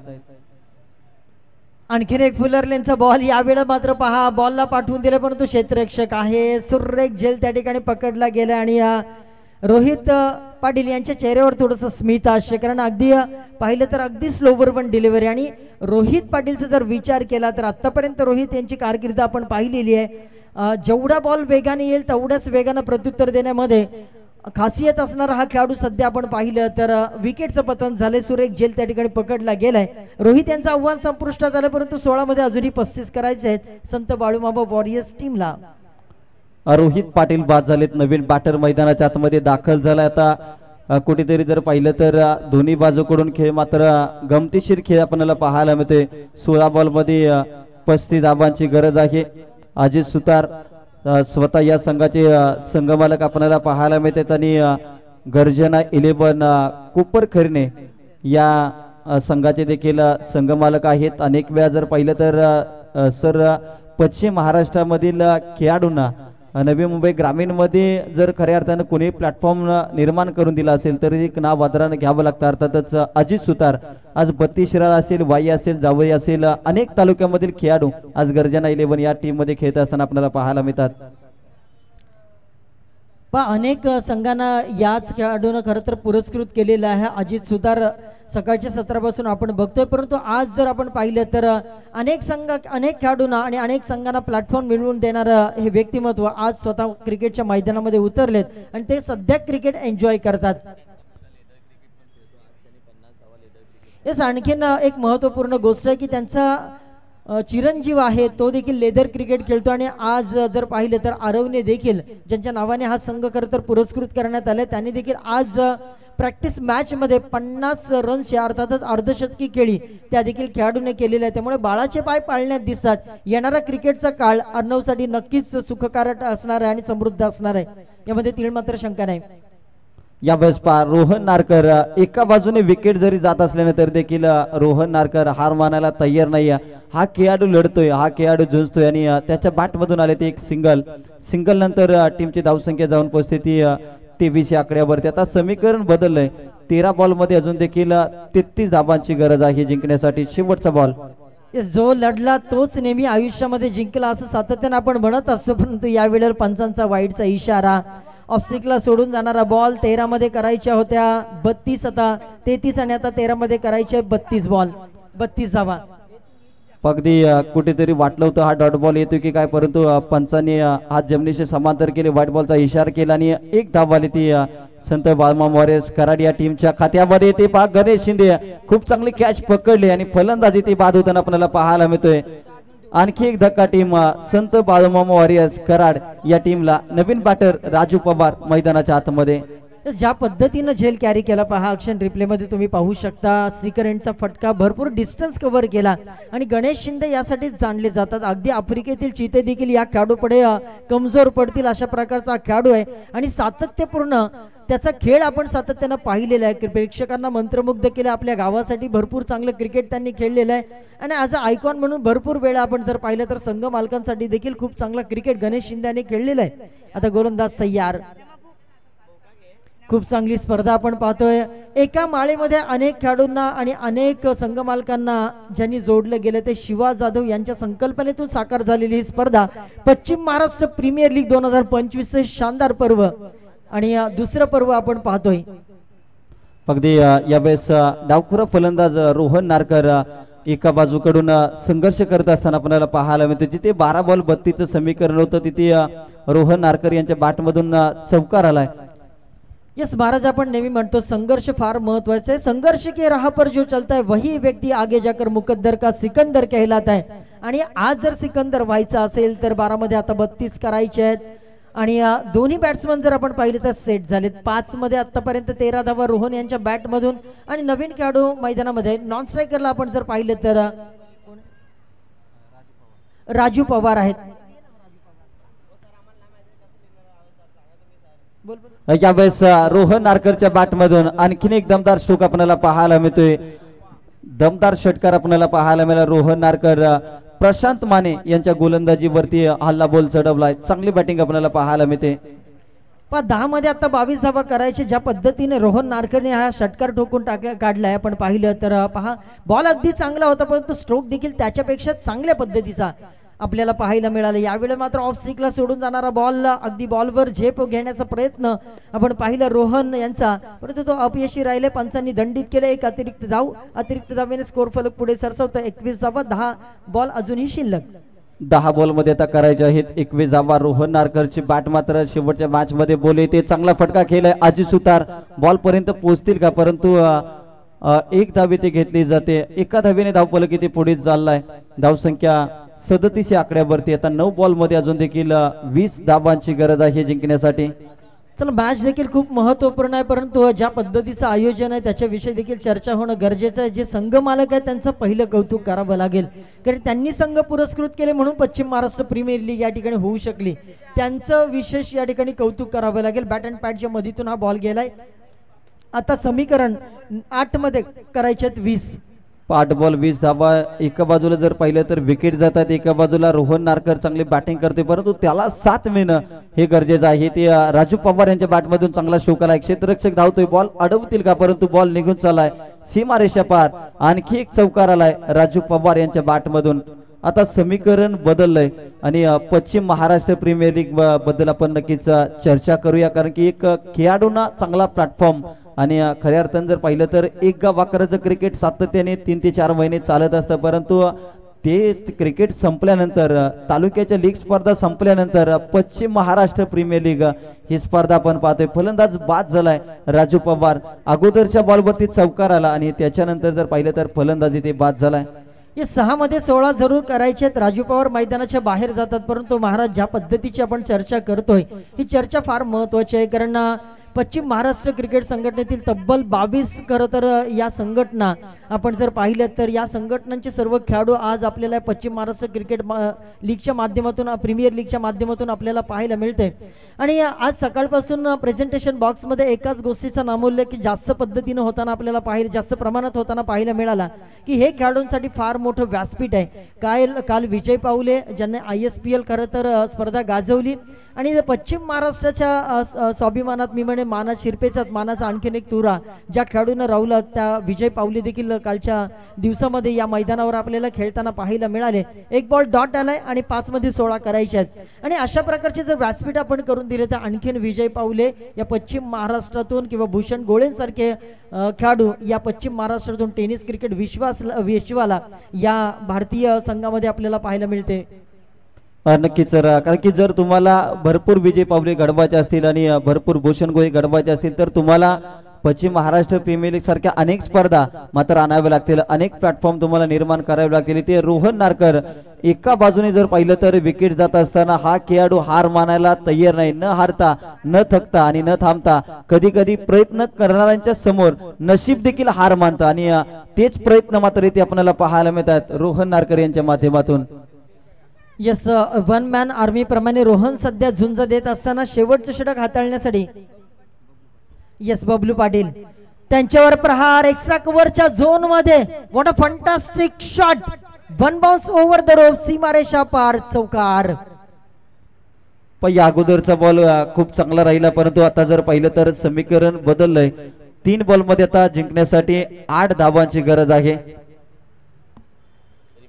आणखीन एक फुलर लेनचा बॉल. यावेळेला मात्र पहा बॉलला पाठवून दिलं, परंतु क्षेत्ररक्षक आहे, सुरेख झेल त्या ठिकाणी पकडला गेला. आणि रोहित पाटील यांच्या चेहऱ्यावर थोडंसं स्मित असते, कारण अगदी पाहिलं तर अगदी स्लोवर पण डिलिव्हरी. आणि रोहित पाटीलचा जर विचार केला तर आतापर्यंत रोहित यांची कारकीर्द आपण पाहिलेली आहे. जेवढा बॉल वेगाने येईल तेवढ्याच वेगानं प्रत्युत्तर देण्यामध्ये खासियत असणारा हा खेळाडू सध्या आपण पाहिलं तर विकेटचं पतन झाले. सुरेख झेल त्या ठिकाणी पकडला गेलाय. रोहित यांचं आव्हान संपुष्टात आलं, परंतु 16 मध्ये अजूनही 35 करायचे आहेत संत बाळूमामा वॉरियर्स टीमला. रोहित पाटील बाद झालेत. नवीन बॅटर मैदानाच्या आतमध्ये दाखल झाला. आता कुठेतरी जर पाहिलं तर दोन्ही बाजूकडून खेळ मात्र गमतीशीर खेळ आपल्याला पाहायला मिळते. 16 बॉल मध्ये 35 धाबांची गरज आहे. अजित सुतार स्वतः या संघाचे संघ मालक आपल्याला पाहायला मिळतात आणि गर्जना 11 कुपर खरणे या संघाचे देखील संघ मालक आहेत. अनेक वेळा जर पाहिलं तर सर पश्चिम महाराष्ट्रामधील खेळाडूंना नवी मुंबई ग्रामीण मध्ये जर खऱ्या अर्थानं कोणी प्लॅटफॉर्म निर्माण करून दिला असेल तर एक नाव वादरानं घ्यावं लागतं. अर्थातच अजित सुतार. आज 32 शिराळ असेल, वाई असेल, जावई असेल, अनेक तालुक्यामधील खेळाडू आज गर्जना 11 या टीम मध्ये खेळत असताना आपल्याला पाहायला मिळतात. अनेक संघांना याच खेळाडूंना खरं तर पुरस्कृत केलेलं आहे. अजित सुतार सकाळच्या सत्रापासून आपण बघतोय, परंतु आज जर आपण पाहिलं तर अनेक खेळाडूंना आणि अनेक संघांना प्लॅटफॉर्म मिळवून देणारं हे व्यक्तिमत्व आज स्वतः क्रिकेटच्या मैदानामध्ये उतरलेत आणि ते सध्या क्रिकेट एन्जॉय करतात. हेच आणखीन एक महत्त्वपूर्ण गोष्ट आहे की त्यांचा चिरंजीव आहे तो देखील लेदर क्रिकेट खेळतो आणि आज जर पाहिलं तर आरवने देखील ज्यांच्या नावाने हा संघ खरं तर पुरस्कृत करण्यात आले त्यांनी देखील आज प्रॅक्टिस मॅच मध्ये 50 रन्स अर्थातच अर्धशतकी खेळी त्या देखील खेळाडूने केलेल्या आहे. त्यामुळे बाळाचे पाय पाळण्यात दिसतात. येणारा क्रिकेटचा काळ अर्णवसाठी नक्कीच सुखकारक असणार आहे आणि समृद्ध असणार आहे, यामध्ये तीळ मात्र शंका नाही. यावेळेस रोहन नारकर एका बाजूने विकेट जरी जात असल्याने तर देखील रोहन नारकर हार मानायला तयार नाही. हा खेळाडू लढतोय, हा खेळाडू झुंजतोय आणि त्याच्या बॅटमधून आले ते एक सिंगल नंतर टीमची धावसंख्या जाऊन पोहोचते ती 23 आकड्यावरती. आता समीकरण बदललंय. 13 बॉल मध्ये अजून देखील 33 धाबांची गरज आहे जिंकण्यासाठी. शेवटचा बॉल. जो लढला तोच नेहमी आयुष्यामध्ये जिंकला असं सातत्याने आपण म्हणत असतो, परंतु यावेळेला पंचांचा वाईटचा इशारा. ऑफस्टिकला सोडून जाणारा बॉल 13 मध्ये करायच्या होत्या 32, आता 33 आणि आता 13 मध्ये करायचे 32 बॉल 32 धावा. अगदी कुठेतरी वाटलं होतं हा डॉट बॉल येतो की काय, परंतु पंचांनी हात जमिनीशी समांतर केले, व्हाईट बॉलचा इशारा केला आणि एक धाव आली ती संत बाळमा वॉरियर्स कराड या टीमच्या खात्यामध्ये. ते पहा गणेश शिंदे खूप चांगली कॅच पकडली आणि फलंदाजी ती बाद होताना आपल्याला पाहायला मिळतोय. आणखी एक धक्का टीम संत बाळमामा वॉरियर्स कराड या टीमला. नवीन बॅटर राजू पवार मैदानाच्या आतमध्ये. ज्या पद्धतीनं झेल कॅरी केला पहा, ॲक्शन रिप्ले मध्ये तुम्ही पाहू शकता. श्रीकर यांचा फटका भरपूर डिस्टन्स कव्हर केला आणि गणेश शिंदे यासाठी जाणले जातात. अगदी आफ्रिकेतील चिते देखील या खेळाडूपुढे कमजोर पडतील अशा प्रकारचा खेळाडू आहे आणि सातत्यपूर्ण त्याचा खेळ आपण सातत्यानं पाहिलेला आहे. प्रेक्षकांना मंत्रमुग्ध केलं. आपल्या गावासाठी भरपूर चांगलं क्रिकेट त्यांनी खेळलेलं आहे आणि ॲज अ आयकॉन म्हणून भरपूर वेळा आपण जर पाहिलं तर संघ मालकांसाठी देखील खूप चांगलं क्रिकेट गणेश शिंदे यांनी खेळलेलं आहे. आता गोलंदाज सय्यार. खूप चांगली स्पर्धा आपण पाहतोय. एका माळेमध्ये अनेक खेळाडूंना आणि अनेक संघ मालकांना ज्यांनी जोडलं गेलं ते शिवा जाधव यांच्या संकल्पनेतून साकार झालेली ही स्पर्धा पश्चिम महाराष्ट्र प्रीमियर लीग 2025 चे शानदार पर्व आणि दुसरं पर्व आपण पाहतोय. अगदी यावेळेस डावखुरा फलंदाज रोहन नारकर एका बाजूकडून संघर्ष करत असताना आपल्याला पाहायला मिळते. जिथे 12 बॉल 32 समीकरण होतं तिथे रोहन नारकर यांच्या बॅटमधून चौकार आलाय. यस महाराज, आपण नेहमी म्हणतो संघर्ष फार महत्वाचा है. संघर्ष के राह पर जो चलता है वही व्यक्ति आगे जाकर मुकद्दर का सिकंदर कहलाता है. आणि आज जर सिकंदर व्हायचा असेल तर 12 मध्ये आता 32 करायचे आहेत आणि दोन्ही बॅट्समन जर आपण पाहिले तर सेट झालेत. 5 मध्ये आतापर्यंत 13 धावा रोहन यांच्या बॅटमधून आणि नवीन खेळाडू मैदानामध्ये नॉन स्ट्रायकरला आपण जर पाहिलं तर राजू पवार आहेत. यावेळेस रोहन नारकरच्या बॅटमधून आणखीन एक दमदार स्ट्रोक आपल्याला पाहायला मिळतोय. दमदार षटकार आपल्याला पाहायला मिळाला. रोहन नारकर प्रशांत माने यांच्या गोलंदाजीवरती हल्ला बॉल चढवलाय. चांगली बॅटिंग आपल्याला पाहायला मिळते. 10 मध्ये आता 22 धावा करायचे. ज्या पद्धतीने रोहन नारकरने हा षटकार ठोकून काढलाय आपण पाहिलं तर पहा बॉल अगदी चांगला होता, परंतु स्ट्रोक देखील त्याच्यापेक्षा चांगल्या पद्धतीचा आपल्याला पाहायला मिळालं. यावेळी मात्र ऑफ स्ट्रिकला सोडून जाणारा बॉल अगदी बॉलवर झेप घेण्याचा प्रयत्न आपण पाहिलं रोहन यांचा, परंतु तो अपयशी राहिले. पंचांनी दंडित केले. एक अतिरिक्त धावेने स्कोर फलक पुढे सरसवतो. 21 धावा. 10 बॉल अजूनही शिल्लक. 10 बॉल मध्ये आता करायचे आहेत 21 धावा. रोहन नारकरची बॅट मात्र शेवटच्या मॅच मध्ये बॉल येते. चांगला फटका खेळलाय. अजित सुतार बॉल पर्यंत पोहोचतील का, परंतु एक धाव ते घेतली जाते. एका धावेने धावफलक इथे पुढे चाललाय. धावसंख्या 37 आकड्यावरती. आता 9 बॉल मध्ये अजून देखील 20 धावांची गरज आहे जिंकण्यासाठी. चला, मॅच देखील खूप महत्वपूर्ण आहे, परंतु ज्या पद्धतीचं आयोजन आहे त्याच्याविषयी देखील चर्चा होणं गरजेचं आहे. जे संघ मालक आहे त्यांचं पहिलं कौतुक करावं लागेल, कारण त्यांनी संघ पुरस्कृत केले म्हणून पश्चिम महाराष्ट्र प्रीमियर लीग या ठिकाणी होऊ शकली. त्यांचं विशेष या ठिकाणी कौतुक करावं लागेल. बॅट अँड पॅडच्या मधीतून हा बॉल गेलाय. आता समीकरण 8 मध्ये करायचे 20. 8 बॉल 20 धावा. एका बाजूला जर पाहिलं तर विकेट जातात, एका बाजूला रोहन नारकर चांगली बॅटिंग करते, परंतु त्याला साथ मिळणं हे गरजेचं आहे. ते राजू पवार यांच्या बॅटमधून चांगला स्ट्रोक आला. क्षेत्ररक्षक धावतोय. बॉल अडवतील का, परंतु बॉल निघून चाललाय सीमारेषा पार. आणखी एक चौकार आलाय राजू पवार यांच्या बॅटमधून. आता समीकरण बदललंय आणि पश्चिम महाराष्ट्र प्रीमियर लीग बद्दल आपण नक्कीच चर्चा करूया, कारण की एक खेळाडूंना चांगला प्लॅटफॉर्म आणि खऱ्या अर्थानं जर पाहिलं तर एक गाव वाकराचं क्रिकेट सातत्याने 3 ते 4 महिने चालत असतं, परंतु ते क्रिकेट संपल्यानंतर तालुक्याच्या लीग स्पर्धा संपल्यानंतर पश्चिम महाराष्ट्र प्रीमियर लीग ही स्पर्धा आपण पाहतोय. फलंदाज बाद झालाय राजू पवार, अगोदरच्या बॉलवरती चौकार आला आणि त्याच्यानंतर जर पाहिलं तर फलंदाजी ते बाद झालाय. हे 6 मध्ये 16 जरूर करायचे आहेत. राजू पवार मैदानाच्या बाहेर जातात, परंतु महाराज ज्या पद्धतीची आपण चर्चा करतोय ही चर्चा फार महत्वाची आहे, कारण पश्चिम महाराष्ट्र क्रिकेट संघटनेतील तब्बल 22 खरं तर या संघटना आपण जर पाहिल्या तर या संघटनांचे सर्व खेळाडू आज आपल्याला पश्चिम महाराष्ट्र क्रिकेट लीगच्या माध्यमातून प्रीमियर लीगच्या माध्यमातून आपल्याला पाहायला मिळते. आणि आज सकाळपासून प्रेझेंटेशन बॉक्समध्ये एकाच गोष्टीचा नामोल्लेख की जास्त पद्धतीनं होताना आपल्याला जास्त प्रमाणात होताना पाहायला मिळाला की हे खेळाडूंसाठी फार मोठं व्यासपीठ आहे. काल विजय पावले ज्यांनी ISPL खरं तर स्पर्धा गाजवली आणि पश्चिम महाराष्ट्राच्या स्वाभिमानात मी म्हणे माना शिरपेचात मानाचा आणखीन एक तुरा ज्या खेळाडूंना राहुला त्या विजय पावले देखील कालच्या दिवसामध्ये या मैदानावर आपल्याला खेळताना पाहायला मिळाले. एक बॉल डॉट आलाय आणि 5 मध्ये 16 करायचे आहेत आणि अशा प्रकारचे जर व्यासपीठ आपण करून दिले तर आणखीन विजय पावले या पश्चिम महाराष्ट्रातून किंवा भूषण गोळेंसारखे खेळाडू या पश्चिम महाराष्ट्रातून टेनिस क्रिकेट विश्वाला या भारतीय संघामध्ये आपल्याला पाहायला मिळते. नक्कीच सर, कारण की जर तुम्हाला भरपूर विजय पावले घडवायचे असतील आणि भरपूर भूषण गोळी घडवायचे असतील तर तुम्हाला पश्चिम महाराष्ट्र प्रीमियर लीग सारख्या अनेक स्पर्धा मात्र आणाव्या लागतील, अनेक प्लॅटफॉर्म तुम्हाला निर्माण करावे लागतील. ते रोहन नारकर एका बाजूने जर पाहिलं तर विकेट जात असताना हा खेळाडू हार मानायला तयार नाही, न हारता न थकता आणि न थांबता कधी कधी प्रयत्न करणाऱ्यांच्या समोर नशीब देखील हार मानतं आणि तेच प्रयत्न मात्र इथे आपल्याला पाहायला मिळतात रोहन नारकर यांच्या माध्यमातून. यस, वन मॅन आर्मी प्रमाणे रोहन सध्या झुंज देत असताना शेवटचं षटक हाताळण्यासाठी यस बबलू पाटील त्यांच्यावर प्रहार एक्स्ट्रा कव्हरच्या झोन मध्ये. What a fantastic shot, one bounce over the rope, सीमारेषा पार, चौकार. पण या अगोदरचा बॉल खूप चांगला राहिला, परंतु आता जर पाहिलं तर समीकरण बदललंय. 3 बॉल मध्ये आता जिंकण्यासाठी 8 धावांची गरज आहे.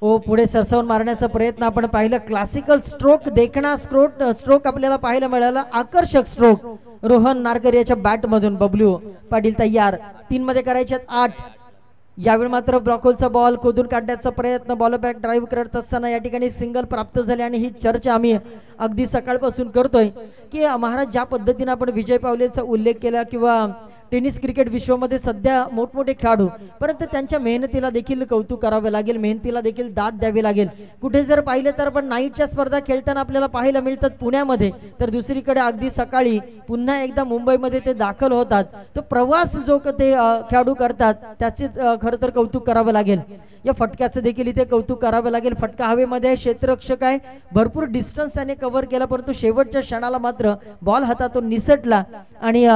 पुढे सरसावून मारण्याचा प्रयत्न आपण पाहिलं. क्लासिकल स्ट्रोक देखणा स्ट्रोक आपल्याला पाहायला मिळाला, आकर्षक स्ट्रोक रोहन नारकर याच्या बॅट मधून. बबलू पाटील तयार, 3 मध्ये करायचे 8. यावेळी मात्र ब्लॉकहोलचा बॉल खोदून काढण्याचा प्रयत्न, बॉल बॅक ड्राईव्ह करत असताना या ठिकाणी सिंगल प्राप्त झाले आणि ही चर्चा आम्ही अगदी सकाळपासून करतोय की महाराज ज्या पद्धतीने आपण विजय पावलेचा उल्लेख केला किंवा टेनिस क्रिकेट विश्वामध्ये सध्या मोठमोठे खेळाडू, परंतु त्यांच्या मेहनतीला देखील कौतुक करावे लागेल, मेहनतीला देखील दाद द्यावी लागेल. कुठे जर पाहिले तर आपण नाईटच्या स्पर्धा खेळताना आपल्याला पाहायला मिळतात पुण्यामध्ये, तर दुसरीकडे अगदी सकाळी पुन्हा एकदा मुंबईमध्ये ते दाखल होतात. तो प्रवास जो ते खेळाडू करतात त्याचे खरं तर कौतुक करावं लागेल. या फटक्याचं देखील इथे कौतुक करावं लागेल. फटका हवेमध्ये, क्षेत्ररक्षक आहे, भरपूर डिस्टन्स त्याने कव्हर केला, परंतु शेवटच्या क्षणाला मात्र बॉल हातातून निसटला आणि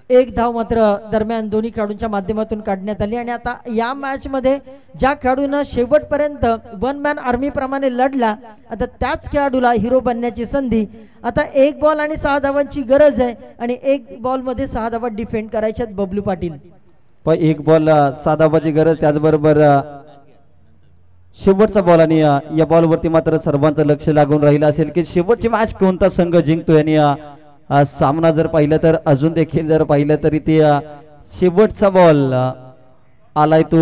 एक धाव मात्र दरम्यान दोन्ही खेळाडूंच्या माध्यमातून काढण्यात आली. आणि आता या मॅच मध्ये ज्या खेळाडूंना शेवटपर्यंत वन मॅन आर्मी प्रमाणे लढला, आता त्याच खेळाडूला हिरो बनण्याची संधी. आता 1 बॉल आणि 6 धावांची गरज आहे आणि 1 बॉल मध्ये 6 धावा डिफेंड करायच्यात बबलू पाटील. पण 1 बॉल 6 धावांची गरज, त्याचबरोबर शेवटचा बॉल आणि या बॉलवरती मात्र सर्वांचं लक्ष लागून राहिलं असेल की शेवटची मॅच कोणता संघ जिंकतोय. आणि सामना जर पाहिलं तर अजून देखील जर पाहिलं तरी ते शेवटचा बॉल आलाय तो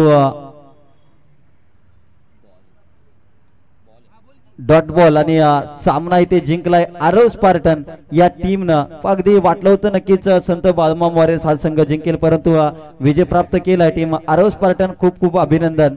डॉट बॉल आणि सामना इथे जिंकलाय आरव स्पार्टन या टीमनं. अगदी वाटलं होतं नक्कीच संत बाळूमामा वॉरियर्स हा संघ जिंकेल, परंतु विजय प्राप्त केलाय टीम आरव स्पार्टन. खूप खूप अभिनंदन.